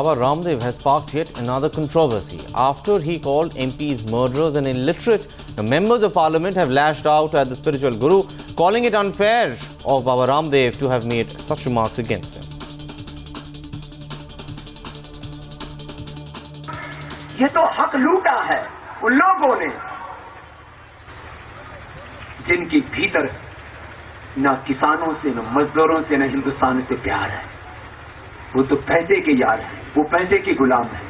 Baba Ramdev has sparked yet another controversy after he called MPs murderers and illiterate. The members of parliament have lashed out at the spiritual guru, calling it unfair of Baba Ramdev to have made such remarks against them. ये तो हक लूटा है उन लोगों ने जिनकी भीतर न किसानों से न मजदूरों से न हिंदुस्तान से प्यार है। वो तो पैसे के यार हैं, वो पैसे के गुलाम हैं,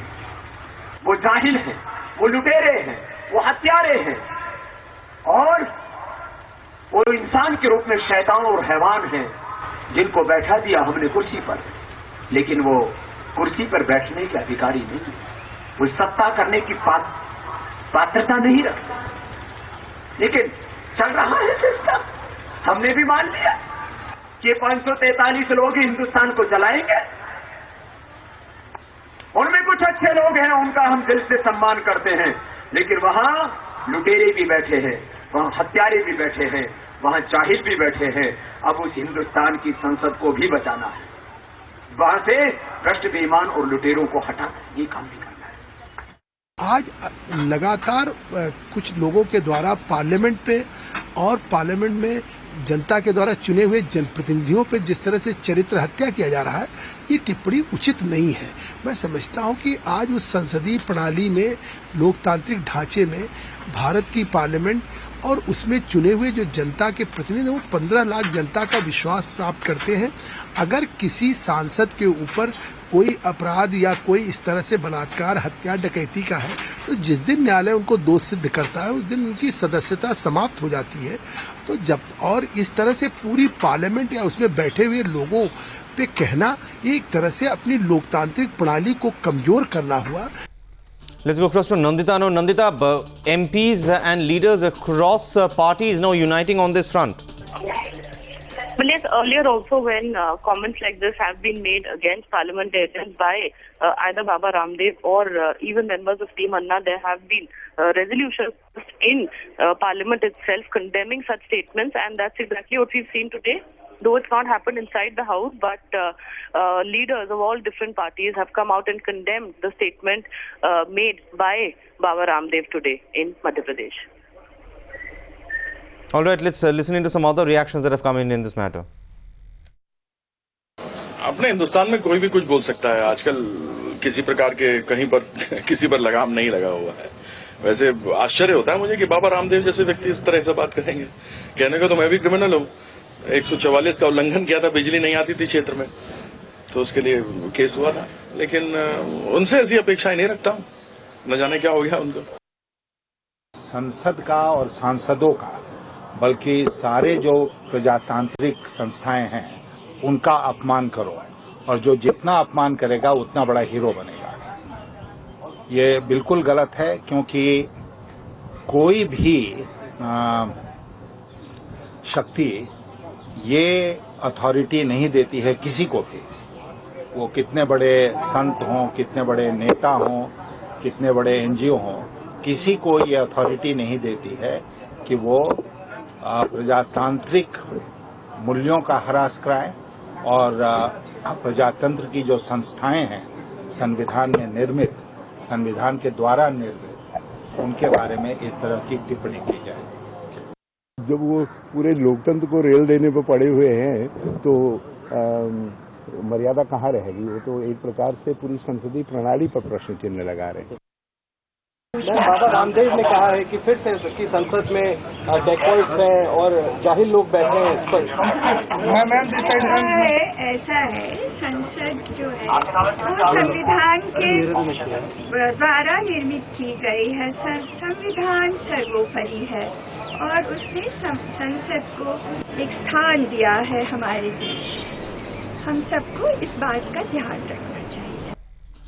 वो जाहिल हैं, वो लुटेरे हैं, वो हत्यारे हैं और वो इंसान के रूप में शैतान और हैवान हैं जिनको बैठा दिया हमने कुर्सी पर, लेकिन वो कुर्सी पर बैठने के अधिकारी नहीं है, वो सत्ता करने की पात्रता नहीं रखते। लेकिन चल रहा है सिस्टम, हमने भी मान लिया कि 543 लोग ही हिंदुस्तान को चलाएंगे। उनमें कुछ अच्छे लोग हैं, उनका हम दिल से सम्मान करते हैं, लेकिन वहां लुटेरे भी बैठे हैं, वहां हत्यारे भी बैठे हैं, वहां जाहिल भी बैठे हैं। अब उस हिंदुस्तान की संसद को भी बचाना है, वहां से भ्रष्ट बेईमान और लुटेरों को हटाना, ये काम भी करना है। आज लगातार कुछ लोगों के द्वारा पार्लियामेंट पे और पार्लियामेंट में जनता के द्वारा चुने हुए जनप्रतिनिधियों पर जिस तरह से चरित्र हत्या किया जा रहा है, ये टिप्पणी उचित नहीं है। मैं समझता हूं कि आज उस संसदीय प्रणाली में, लोकतांत्रिक ढांचे में भारत की पार्लियामेंट और उसमें चुने हुए जो जनता के प्रतिनिधि वो 15 लाख जनता का विश्वास प्राप्त करते हैं। अगर किसी सांसद के ऊपर कोई अपराध या कोई इस तरह से बलात्कार, हत्या, डकैती का है, तो जिस दिन न्यायालय उनको दोष सिद्ध करता है उस दिन उनकी सदस्यता समाप्त हो जाती है। तो जब और इस तरह से पूरी पार्लियामेंट या उसमें बैठे हुए लोगों पे कहना, ये एक तरह से अपनी लोकतांत्रिक प्रणाली को कमजोर करना हुआ। Let's go across to Nandita. Now, Nandita, MPs and leaders across parties now uniting on this front. Well, yes, earlier also when comments like this have been made against parliamentarians by either Baba Ramdev or even members of Team Anna, there have been resolutions in Parliament itself condemning such statements, and that's exactly what we've seen today. Though it's not happened inside the House, but leaders of all different parties have come out and condemned the statement made by Baba Ramdev today in Madhya Pradesh. All right, let's listen into some other reactions that have come in this matter. अपने हिंदुस्तान में कोई भी कुछ बोल सकता है आजकल, किसी प्रकार के कहीं पर किसी पर लगाम नहीं लगा हुआ है। वैसे आश्चर्य होता है मुझे कि बाबा रामदेव जैसे व्यक्ति इस तरह से बात करेंगे। कहने को तो मैं भी क्रिमिनल हूँ, 144 का उल्लंघन किया था, बिजली नहीं आती थी क्षेत्र में, तो उसके लिए केस हुआ था, लेकिन उनसे ऐसी अपेक्षाएं नहीं रखता हूँ, न जाने क्या हो गया उनको। संसद का और सांसदों का, बल्कि सारे जो प्रजातांत्रिक संस्थाएं हैं उनका अपमान करो, और जो जितना अपमान करेगा उतना बड़ा हीरो बनेगा। ये बिल्कुल गलत है, क्योंकि कोई भी शक्ति ये अथॉरिटी नहीं देती है किसी को भी, वो कितने बड़े संत हों, कितने बड़े नेता हों, कितने बड़े एनजीओ हों, किसी को ये अथॉरिटी नहीं देती है कि वो प्रजातांत्रिक मूल्यों का ह्रास कराए और प्रजातंत्र की जो संस्थाएं हैं संविधान में निर्मित, संविधान के द्वारा निर्मित, उनके बारे में इस तरह की टिप्पणी की जाए। जब वो पूरे लोकतंत्र को रेल देने पर पड़े हुए हैं तो मर्यादा कहाँ रहेगी? वो तो एक प्रकार से पूरी संसदीय प्रणाली पर प्रश्न चिन्ह लगा रहे हैं। बाबा रामदेव ने कहा है कि फिर से की संसद में डेकोइट्स हैं और जाहिल लोग बैठे हैं इस पर। ऐसा है, संसद जो है वो संविधान के द्वारा निर्मित की गई है। संविधान सर्वोपरि है और उसने संसद को एक स्थान दिया है हमारे देश। हम सबको इस बात का ध्यान रखना चाहिए।